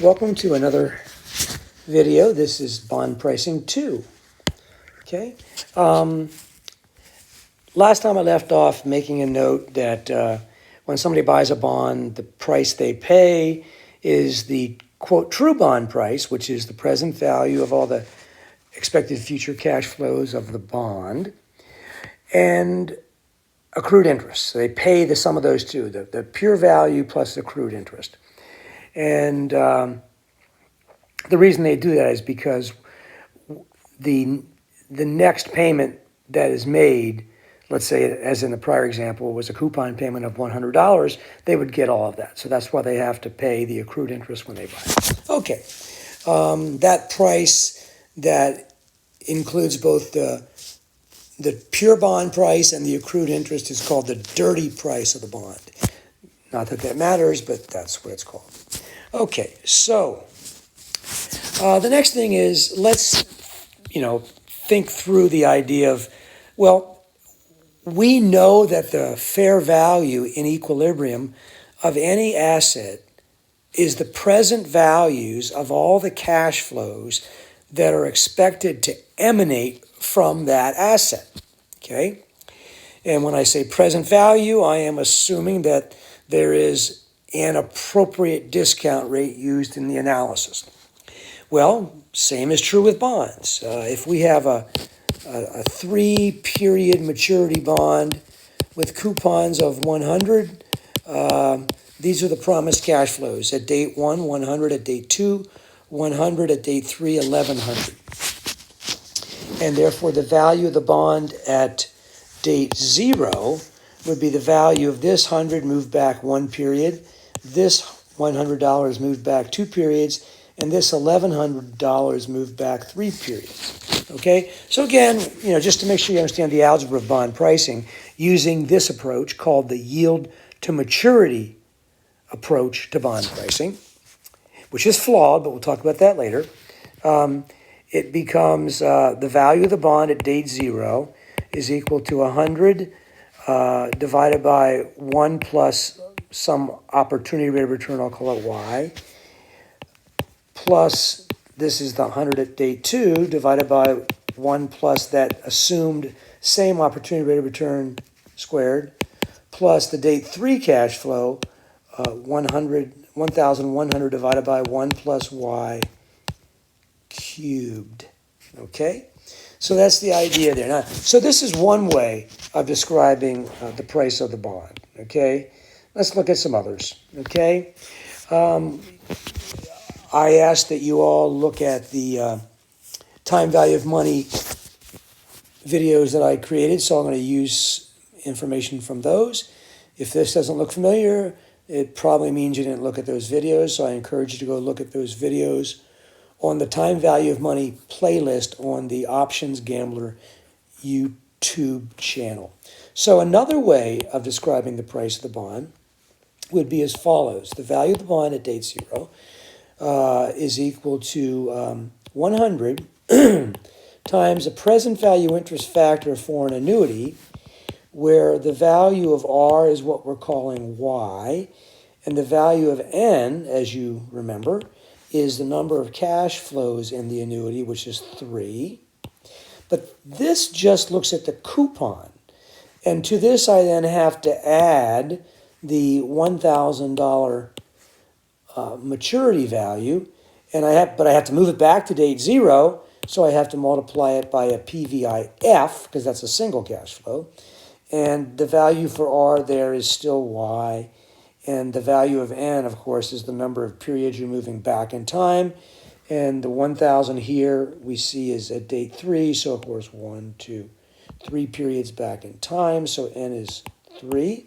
Welcome to another video. This is bond pricing 2. Okay. Last time I left off making a note that when somebody buys a bond, the price they pay is the quote true bond price, which is the present value of all the expected future cash flows of the bond, and accrued interest. So they pay the sum of those two, the pure value plus accrued interest. And the reason they do that is because the next payment that is made, let's say, as in the prior example, was a coupon payment of $100, they would get all of that. So that's why they have to pay the accrued interest when they buy it. Okay. That price that includes both the pure bond price and the accrued interest is called the dirty price of the bond. Not that that matters, but that's what it's called. Okay, so the next thing is let's, think through the idea of, well, we know that the fair value in equilibrium of any asset is the present values of all the cash flows that are expected to emanate from that asset, okay? And when I say present value, I am assuming that there is an appropriate discount rate used in the analysis. Well, same is true with bonds. If we have a 3-period maturity bond with coupons of 100, these are the promised cash flows. At date 1, 100 at date 2, 100 at date 3, 1100. And therefore the value of the bond at date 0 would be the value of this 100 moved back 1 period, this $100 moved back 2 periods, and this $1,100 moved back 3 periods. Okay, so again, just to make sure you understand the algebra of bond pricing, using this approach called the yield to maturity approach to bond pricing, which is flawed, but we'll talk about that later. It becomes the value of the bond at date 0 is equal to 100 divided by 1 plus some opportunity rate of return, I'll call it Y, plus this is the 100 at date 2 divided by 1 plus that assumed same opportunity rate of return squared, plus the date 3 cash flow, 1,100 divided by 1 plus Y cubed. Okay? So that's the idea there. Now, so this is one way of describing the price of the bond. Okay? Let's look at some others. Okay? I ask that you all look at the time value of money videos that I created, so I'm going to use information from those. If this doesn't look familiar, it probably means you didn't look at those videos, so I encourage you to go look at those videos on the time value of money playlist on the Options Gambler YouTube channel. So another way of describing the price of the bond would be as follows. The value of the bond at date 0 is equal to 100 times the present value interest factor for an annuity, where the value of R is what we're calling Y, and the value of N, as you remember, is the number of cash flows in the annuity, which is 3. But this just looks at the coupon. And to this, I then have to add the $1,000 maturity value, and I have to move it back to date 0, so I have to multiply it by a PVIF, because that's a single cash flow. And the value for R there is still Y. And the value of N, of course, is the number of periods you're moving back in time. And the 1,000 here we see is at date 3, so of course 1, 2, 3 periods back in time, so N is 3.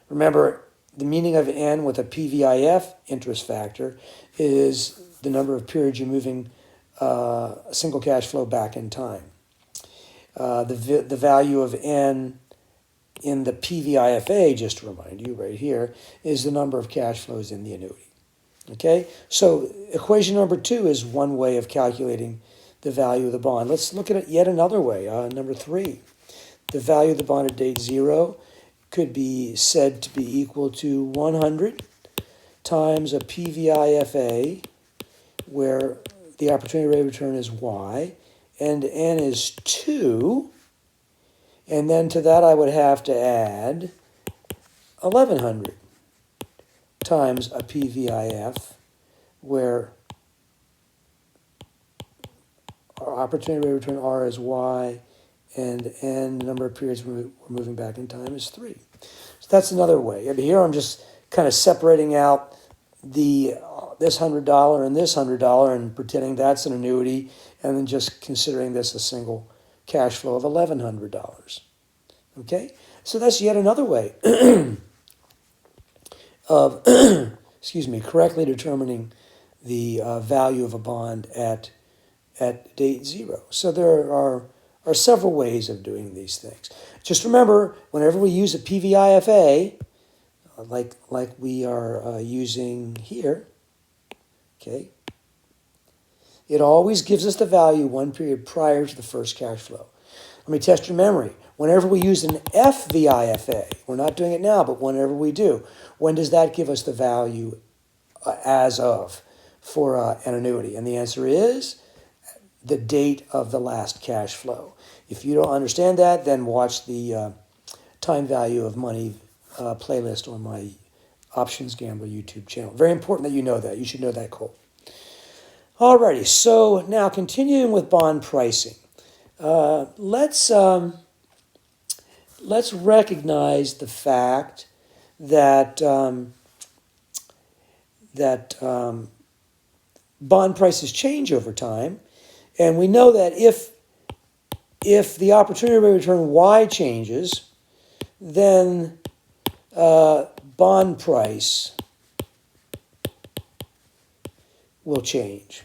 Remember, the meaning of N with a PVIF interest factor is the number of periods you're moving a single cash flow back in time. The value of N in the PVIFA, just to remind you right here, is the number of cash flows in the annuity. Okay, so equation number 2 is one way of calculating the value of the bond. Let's look at it yet another way, number 3. The value of the bond at date 0 could be said to be equal to 100 times a PVIFA where the opportunity rate of return is y, and n is 2, and then to that I would have to add 1100 times a PVIF, where our opportunity rate of return R is y, and n, the number of periods we're moving back in time, is 3. So that's another way. And here I'm just kind of separating out this $100 and this $100 and pretending that's an annuity, and then just considering this a single cash flow of $1,100. Okay? So that's yet another way of correctly determining the value of a bond at date 0. So there are several ways of doing these things. Just remember, whenever we use a PVIFA, like we are using here, okay, it always gives us the value one period prior to the first cash flow. Let me test your memory. Whenever we use an FVIFA, we're not doing it now, but whenever we do, when does that give us the value as of for an annuity? And the answer is the date of the last cash flow. If you don't understand that, then watch the time value of money playlist on my Options Gambler YouTube channel. Very important that you know that. You should know that, Cole. Alrighty, so now continuing with bond pricing. Let's recognize the fact that bond prices change over time, and we know that if the opportunity rate of return Y changes, then bond price will change.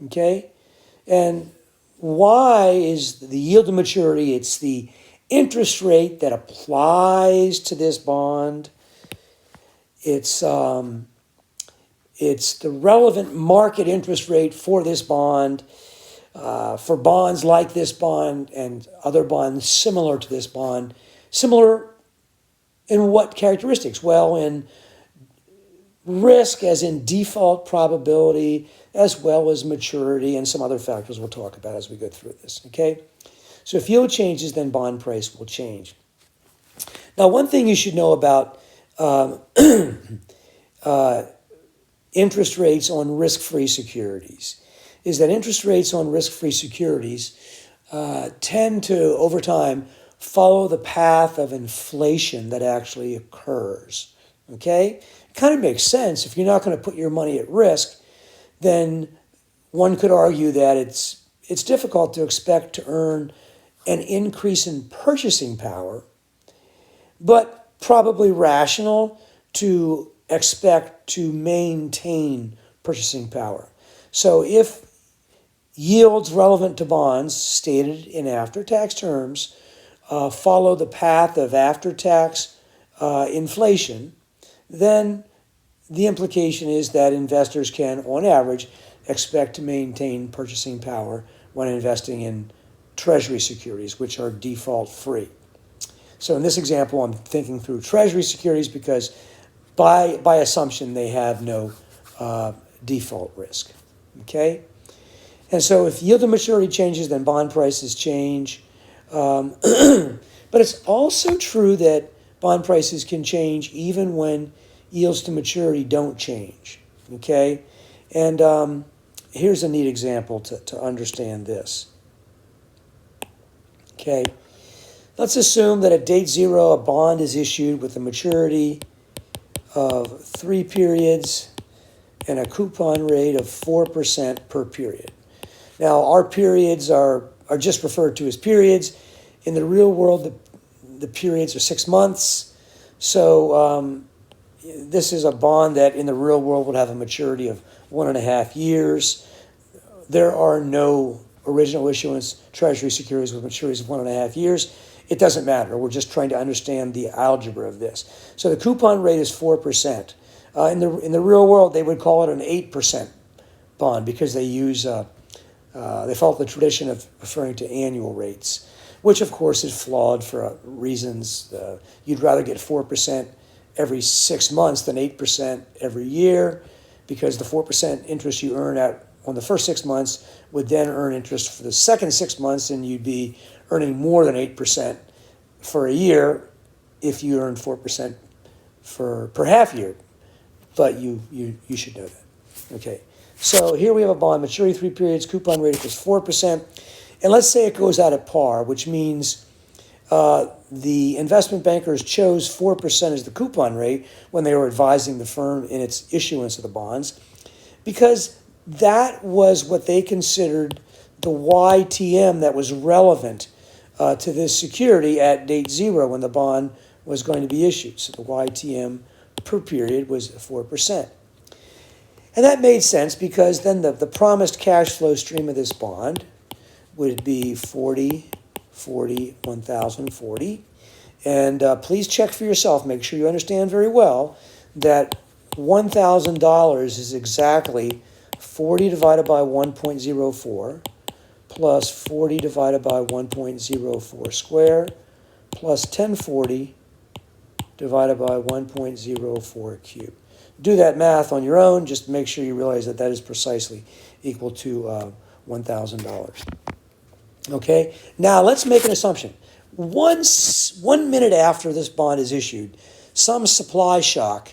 Okay, and Y is the yield to maturity. It's the interest rate that applies to this bond. It's the relevant market interest rate for this bond, for bonds like this bond and other bonds similar to this bond. Similar in what characteristics? Well, in risk, as in default probability, as well as maturity, and some other factors we'll talk about as we go through this, okay? So if yield changes, then bond price will change. Now, one thing you should know about interest rates on risk-free securities is that interest rates on risk-free securities tend to, over time, follow the path of inflation that actually occurs, okay? It kind of makes sense. If you're not going to put your money at risk, then one could argue that it's difficult to expect to earn an increase in purchasing power, but probably rational to expect to maintain purchasing power. So if yields relevant to bonds stated in after-tax terms follow the path of after-tax inflation, then the implication is that investors can, on average, expect to maintain purchasing power when investing in Treasury securities, which are default free. So in this example, I'm thinking through Treasury securities because by assumption, they have no default risk, okay? And so if yield to maturity changes, then bond prices change. But it's also true that bond prices can change even when yields to maturity don't change, okay? And here's a neat example to understand this, okay? Let's assume that at date 0, a bond is issued with a maturity of 3 periods and a coupon rate of 4% per period. Now, our periods are just referred to as periods. In the real world, the periods are 6 months. So this is a bond that in the real world would have a maturity of 1.5 years. There are no original issuance Treasury securities with maturities of 1.5 years. It doesn't matter. We're just trying to understand the algebra of this. So the coupon rate is 4%. In the real world, they would call it an 8% bond because they use they follow the tradition of referring to annual rates, which of course is flawed for reasons. You'd rather get 4% every 6 months than 8% every year, because the 4% interest you earn on the first 6 months would then earn interest for the second 6 months, and you'd be earning more than 8% for a year if you earn 4% per half year. But you should know that. Okay, so here we have a bond, maturity 3 periods, coupon rate equals 4%. And let's say it goes out at par, which means the investment bankers chose 4% as the coupon rate when they were advising the firm in its issuance of the bonds, because that was what they considered the YTM that was relevant to this security at date 0 when the bond was going to be issued. So the YTM per period was 4%. And that made sense because then the promised cash flow stream of this bond would be 40, 40, 1,040. And please check for yourself, make sure you understand very well that $1,000 is exactly 40 divided by 1.04 plus 40 divided by 1.04 squared plus 1040 divided by 1.04 cubed. Do that math on your own. Just make sure you realize that that is precisely equal to $1,000. Okay, now let's make an assumption. 1 minute after this bond is issued, some supply shock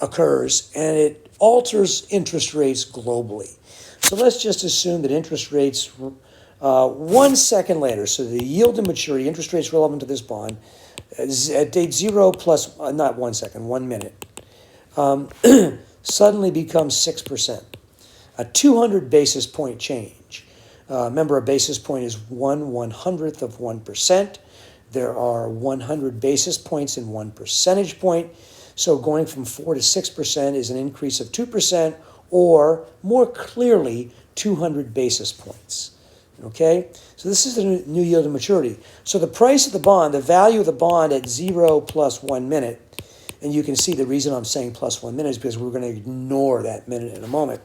occurs and it alters interest rates globally. So let's just assume that interest rates 1 second later, so the yield to maturity, interest rates relevant to this bond, at date 0 plus, not 1 second, 1 minute, suddenly becomes 6%, a 200 basis point change. Remember, a basis point is 1/100th of 1%. There are 100 basis points in 1 percentage point. So going from 4 to 6% is an increase of 2%, or more clearly, 200 basis points. Okay? So this is the new yield to maturity. So the price of the bond, the value of the bond at 0 plus 1 minute, and you can see the reason I'm saying plus 1 minute is because we're going to ignore that minute in a moment,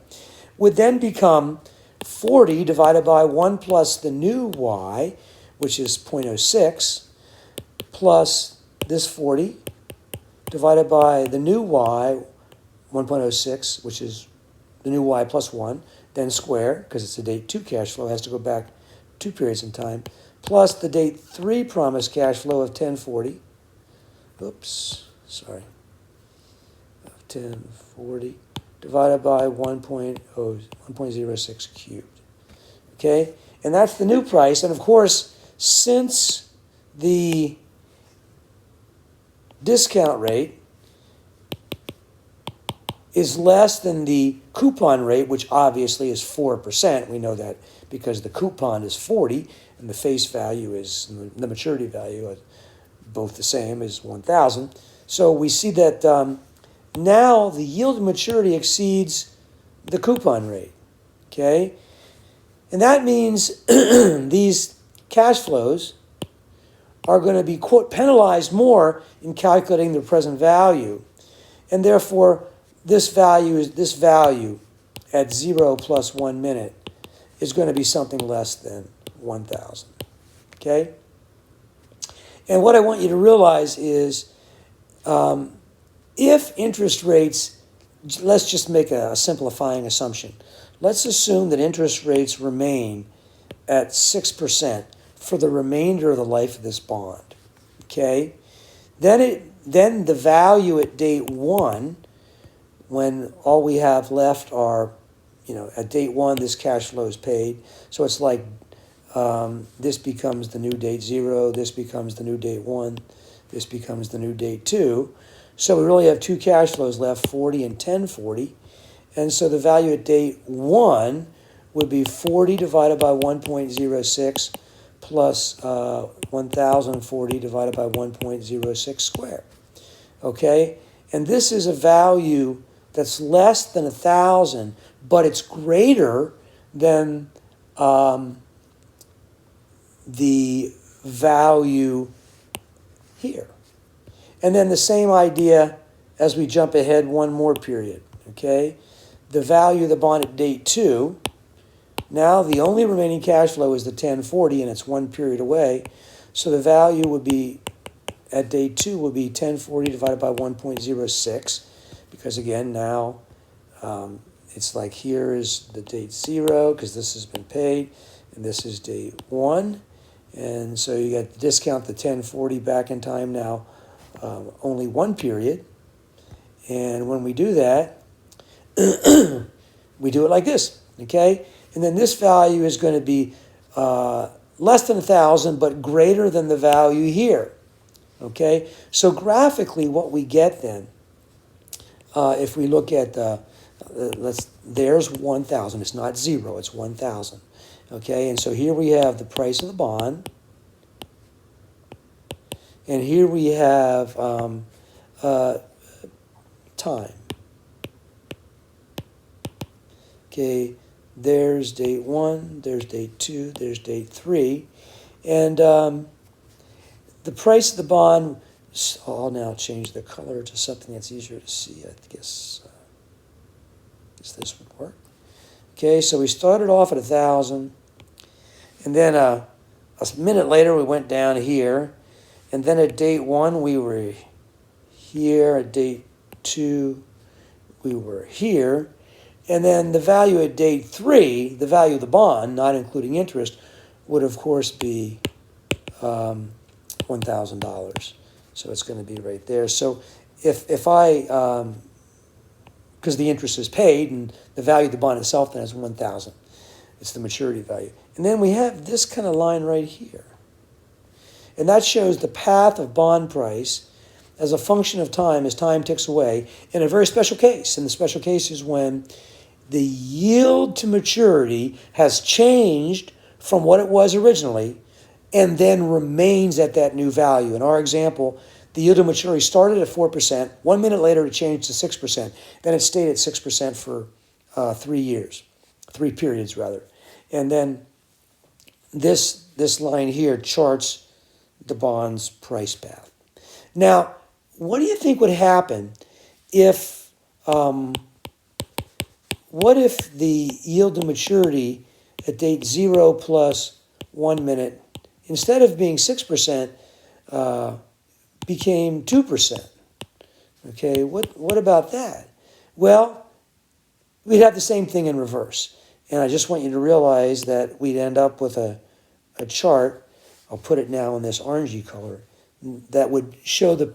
would then become 40 divided by 1 plus the new y, which is 0.06, plus this 40 divided by the new y, 1.06, which is the new y plus 1, then square, because it's a date 2 cash flow, has to go back 2 periods in time, plus the date 3 promised cash flow of 1040. Oops, sorry. Of 1040 divided by 1.06 cubed. Okay? And that's the new price. And of course, since the discount rate is less than the coupon rate, which obviously is 4%, we know that because the coupon is 40 and the face value is, the maturity value are both the same as 1,000. So we see that now the yield to maturity exceeds the coupon rate, okay? And that means these cash flows are going to be, quote, penalized more in calculating their present value. And therefore, this value at 0 plus 1 minute is going to be something less than 1,000, okay? And what I want you to realize is if interest rates, let's just make a simplifying assumption. Let's assume that interest rates remain at 6% for the remainder of the life of this bond, okay? Then the value at date 1, when all we have left are, at date 1, this cash flow is paid. So it's like this becomes the new date 0, this becomes the new date 1, this becomes the new date 2. So we really have 2 cash flows left, 40 and 1040. And so the value at date 1 would be 40 divided by 1.06 plus 1,040 divided by 1.06 squared. Okay? And this is a value that's less than 1,000, but it's greater than the value here. And then the same idea as we jump ahead one more period, okay? The value of the bond at date 2, now the only remaining cash flow is the 1040, and it's 1 period away. So the value would be, at date 2, would be 1040 divided by 1.06, because again, now it's like here is the date 0 because this has been paid, and this is date 1. And so you got to discount the 1040 back in time now, only one period. And when we do that, we do it like this, okay? And then this value is going to be less than 1,000, but greater than the value here, okay? So graphically, what we get then, if we look at there's 1,000. It's not 0. It's 1,000. Okay, and so here we have the price of the bond, and here we have time. Okay, there's date 1, there's date 2, there's date 3, and the price of the bond. I'll now change the color to something that's easier to see. I guess this would work. Okay, so we started off at 1,000, and then a minute later we went down here, and then at date 1 we were here, at date 2 we were here, and then the value at date 3, the value of the bond, not including interest, would of course be $1,000. So it's going to be right there. So if I, because the interest is paid and the value of the bond itself then is 1,000. It's the maturity value. And then we have this kind of line right here. And that shows the path of bond price as a function of time as time ticks away in a very special case. And the special case is when the yield to maturity has changed from what it was originally and then remains at that new value. In our example, the yield to maturity started at 4%. 1 minute later, it changed to 6%. Then it stayed at 6% for 3 years, 3 periods rather. And then this line here charts the bond's price path. Now, what do you think would happen if, what if the yield to maturity at date 0 plus 1 minute, instead of being 6%, became 2%? Okay, what about that? Well, we'd have the same thing in reverse. And I just want you to realize that we'd end up with a chart, I'll put it now in this orangey color, that would show the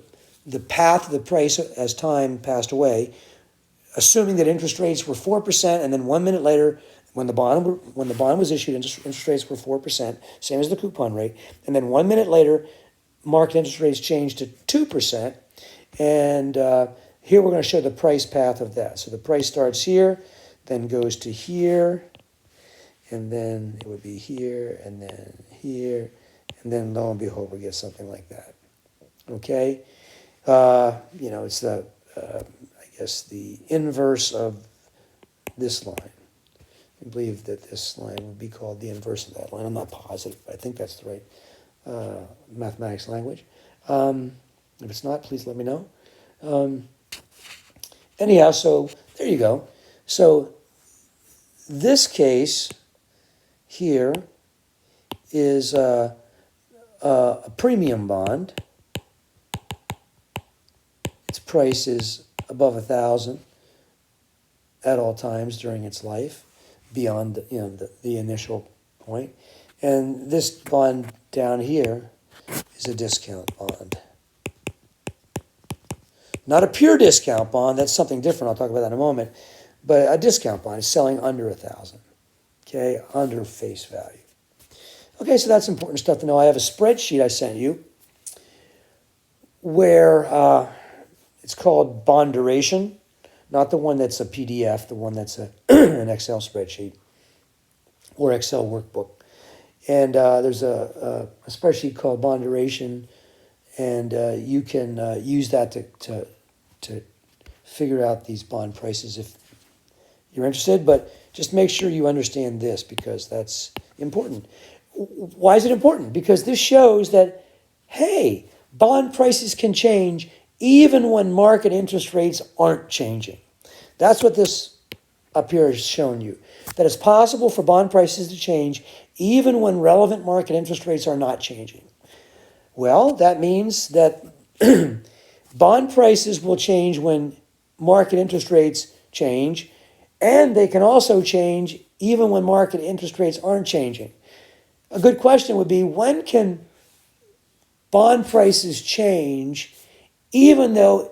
path of the price as time passed away, assuming that interest rates were 4%, and then 1 minute later, when the bond was issued, interest rates were 4%, same as the coupon rate, and then 1 minute later, market interest rates changed to 2%, and here we're going to show the price path of that. So the price starts here, then goes to here, and then it would be here, and then here, and then lo and behold, we get something like that. Okay? It's the, I guess, the inverse of this line. I believe that this line would be called the inverse of that line. I'm not positive, but I think that's the right mathematics language. If it's not, please let me know. Anyhow, so there you go. So this case here is a premium bond. Its price is above 1,000 at all times during its life, beyond the initial point. And this bond down here is a discount bond. Not a pure discount bond, that's something different, I'll talk about that in a moment, but a discount bond is selling under 1,000, okay, under face value. Okay, so that's important stuff to know. I have a spreadsheet I sent you where it's called bond duration, not the one that's a PDF, the one that's an Excel spreadsheet or Excel workbook. And there's a spreadsheet called bond duration, and you can use that to figure out these bond prices if you're interested. But just make sure you understand this, because that's important. Why is it important? Because this shows that, hey, bond prices can change even when market interest rates aren't changing. That's what this up here is showing you, that it's possible for bond prices to change even when relevant market interest rates are not changing. Well, that means that bond prices will change when market interest rates change, And they can also change even when market interest rates aren't changing. A good question would be, when can bond prices change even though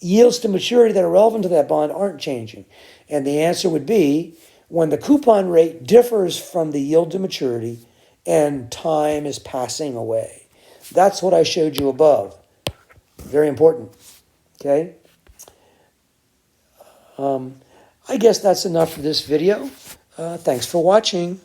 yields to maturity that are relevant to that bond aren't changing? And the answer would be when the coupon rate differs from the yield to maturity and time is passing away. That's what I showed you above. Very important. Okay? I guess that's enough for this video. Thanks for watching.